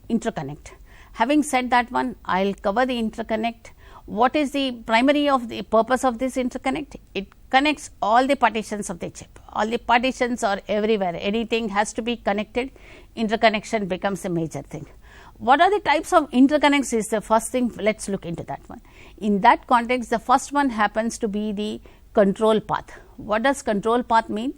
interconnect. Having said that one, I will cover the interconnect. What is the primary of the purpose of this interconnect? It connects all the partitions of the chip. All the partitions are everywhere. Anything has to be connected. Interconnection becomes a major thing. What are the types of interconnects is the first thing. Let us look into that one. In that context, the first one happens to be the control path. What does control path mean?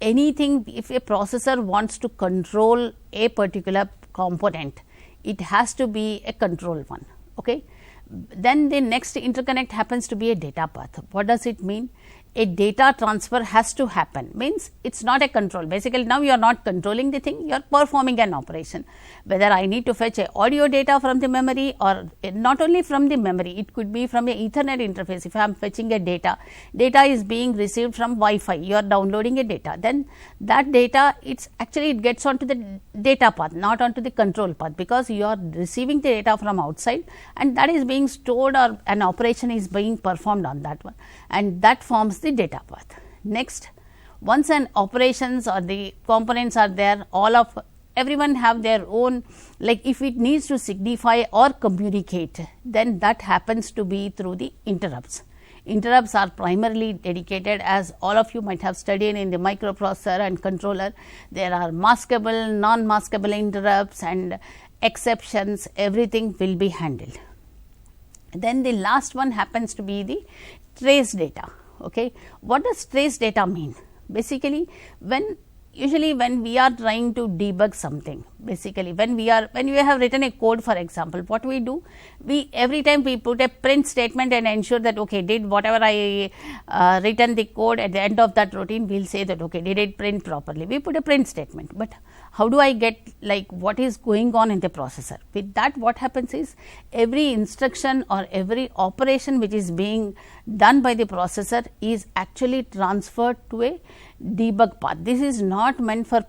Anything, if a processor wants to control a particular component, it has to be a control one. Okay. Then the next interconnect happens to be a data path. What does it mean? A data transfer has to happen, means it is not a control. Basically, now you are not controlling the thing, you are performing an operation. Whether I need to fetch a audio data from the memory, or not only from the memory, it could be from a Ethernet interface. If I am fetching a data is being received from Wi-Fi, you are downloading a data, then that data it gets onto the data path, not onto the control path, because you are receiving the data from outside and that is being stored, or an operation is being performed on that one, and that forms the data path. Next, once an operations or the components are there, everyone have their own, like if it needs to signify or communicate, then that happens to be through the interrupts. Interrupts are primarily dedicated, as all of you might have studied in the microprocessor and controller, there are maskable, non-maskable interrupts and exceptions, everything will be handled. Then the last one happens to be the trace data. Okay. What does trace data mean? Basically, usually when we are trying to debug something, basically when we have written a code, for example, what we do, every time we put a print statement and ensure that okay, did whatever I written the code, at the end of that routine we will say that okay, did it print properly, we put a print statement. But how do I get like what is going on in the processor? With that, what happens is every instruction or every operation which is being done by the processor is actually transferred to a debug path. This is not meant for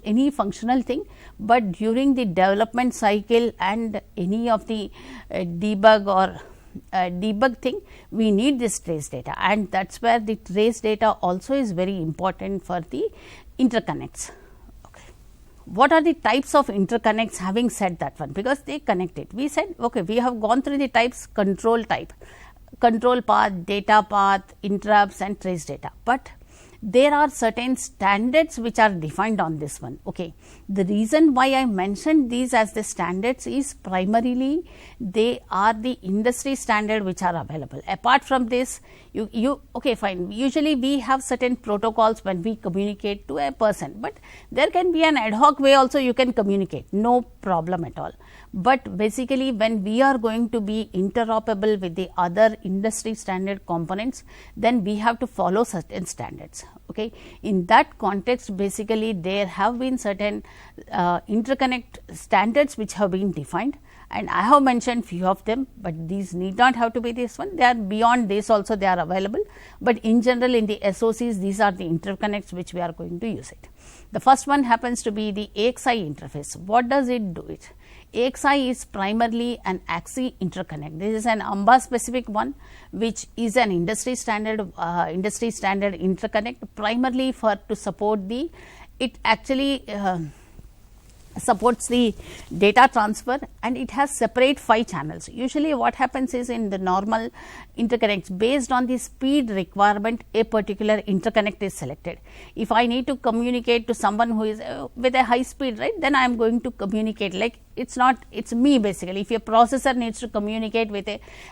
any functional thing, but during the development cycle and any of the debug or debug thing, we need this trace data, and that is where the trace data also is very important for the interconnects. What are the types of interconnects? Having said that one, because they connect it, we said okay, we have gone through the types: control type, control path, data path, interrupts and trace data. But there are certain standards which are defined on this one. Okay. The reason why I mentioned these as the standards is primarily they are the industry standard which are available. Apart from this, okay, fine, usually we have certain protocols when we communicate to a person, but there can be an ad hoc way also you can communicate, no problem at all. But basically when we are going to be interoperable with the other industry standard components, then we have to follow certain standards. Okay. In that context, basically there have been certain interconnect standards which have been defined, and I have mentioned few of them, but these need not have to be this one, they are beyond this also, they are available, but in general in the SOCs these are the interconnects which we are going to use it. The first one happens to be the AXI interface. What does it do it? AXI is primarily an AXI interconnect. This is an AMBA specific one, which is an industry standard interconnect, primarily to support it actually supports the data transfer, and it has separate 5 channels. Usually what happens is in the normal interconnects, based on the speed requirement, a particular interconnect is selected. If I need to communicate to someone who is with a high speed, right, then I am going to communicate like it's me basically. If your processor needs to communicate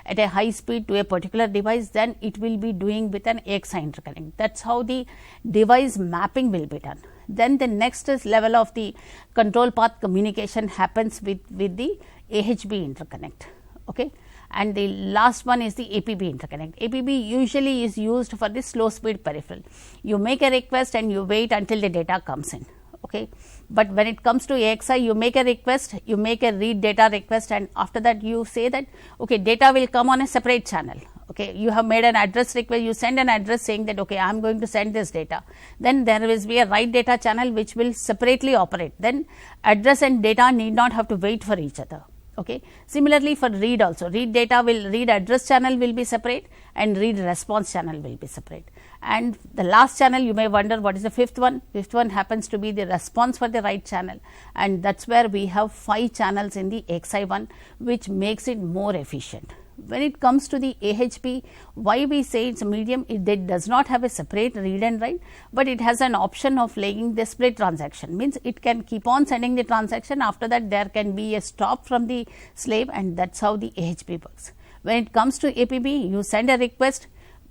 at a high speed to a particular device, then it will be doing with an AXI interconnect. That is how the device mapping will be done. Then the next level of the control path communication happens with the AHB interconnect. Okay. And the last one is the APB interconnect. APB usually is used for the slow speed peripheral. You make a request and you wait until the data comes in. Okay. But when it comes to AXI, you make a request, you make a read data request, and after that you say that okay, data will come on a separate channel. Okay, you have made an address request, you send an address saying that okay, I am going to send this data. Then there will be a write data channel which will separately operate. Then address and data need not have to wait for each other. Okay. Similarly for read also, read address channel will be separate and read response channel will be separate. And the last channel, you may wonder what is the fifth one. Fifth one happens to be the response for the right channel, and that is where we have 5 channels in the XI one, which makes it more efficient. When it comes to the AHP, why we say it's a medium, it does not have a separate read and write, but it has an option of laying the split transaction, means it can keep on sending the transaction. After that, there can be a stop from the slave, and that is how the AHP works. When it comes to APB, you send a request,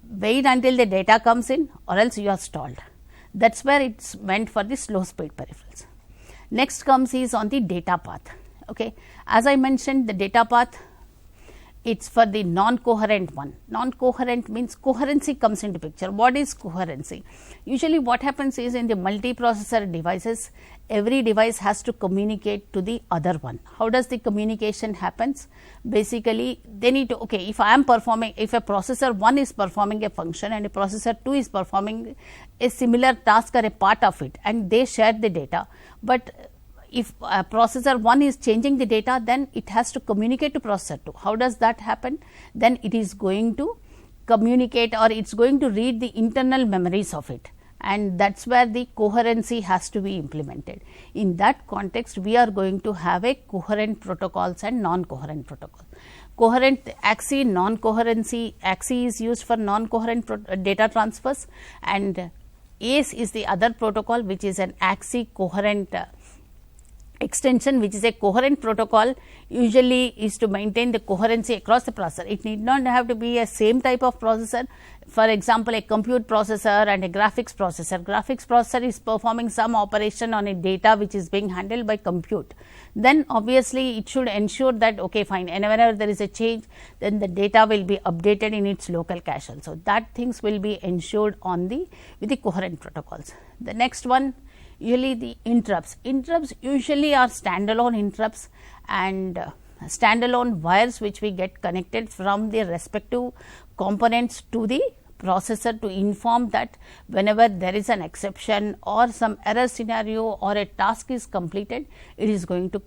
wait until the data comes in, or else you are stalled. That is where it is meant for the slow speed peripherals. Next comes is on the data path. Okay. As I mentioned, the data path, it is for the non-coherent one. Non-coherent means coherency comes into picture. What is coherency? Usually what happens is, in the multiprocessor devices, every device has to communicate to the other one. How does the communication happens? Basically, they need to, okay, if I am performing, if a processor 1 is performing a function and a processor 2 is performing a similar task or a part of it, and they share the data, but if processor 1 is changing the data, then it has to communicate to processor 2. How does that happen? Then it is going to communicate, or it is going to read the internal memories of it, and that is where the coherency has to be implemented. In that context, we are going to have a coherent protocols and non-coherent protocols. Coherent AXI, non-coherency, AXI is used for non-coherent data transfers, and ACE is the other protocol, which is an AXI coherent extension, which is a coherent protocol, usually is to maintain the coherency across the processor. It need not have to be a same type of processor. For example, a compute processor and a graphics processor. Graphics processor is performing some operation on a data which is being handled by compute. Then obviously it should ensure that, okay, fine, and whenever there is a change, then the data will be updated in its local cache also. That things will be ensured on the with the coherent protocols. The next one, usually the interrupts. Interrupts usually are standalone interrupts and standalone wires which we get connected from the respective components to the processor to inform that whenever there is an exception or some error scenario or a task is completed, it is going to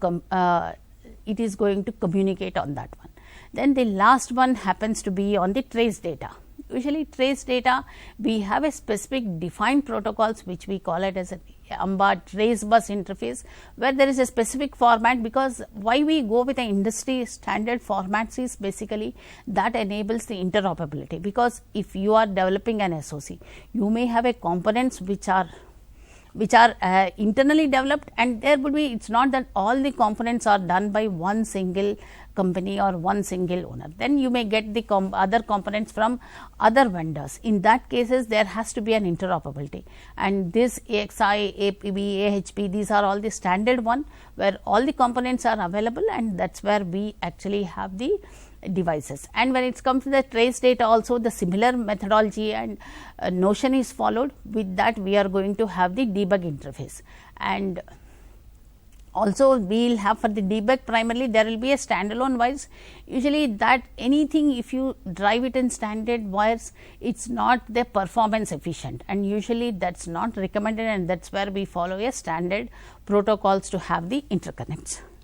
communicate on that one. Then the last one happens to be on the trace data. Usually trace data, we have a specific defined protocols which we call it as a AMBA trace bus interface, where there is a specific format, because why we go with the industry standard formats is basically that enables the interoperability, because if you are developing an SOC, you may have a components which are internally developed, and there would be, it is not that all the components are done by one single company or one single owner. Then you may get the other components from other vendors. In that cases, there has to be an interoperability, and this AXI, APB, AHP, these are all the standard one where all the components are available, and that is where we actually have the devices. And when it comes to the trace data also, the similar methodology and notion is followed. With that, we are going to have the debug interface, and also we will have for the debug, primarily there will be a standalone wires. Usually that anything, if you drive it in standard wires, it is not the performance efficient, and usually that is not recommended, and that is where we follow a standard protocols to have the interconnects.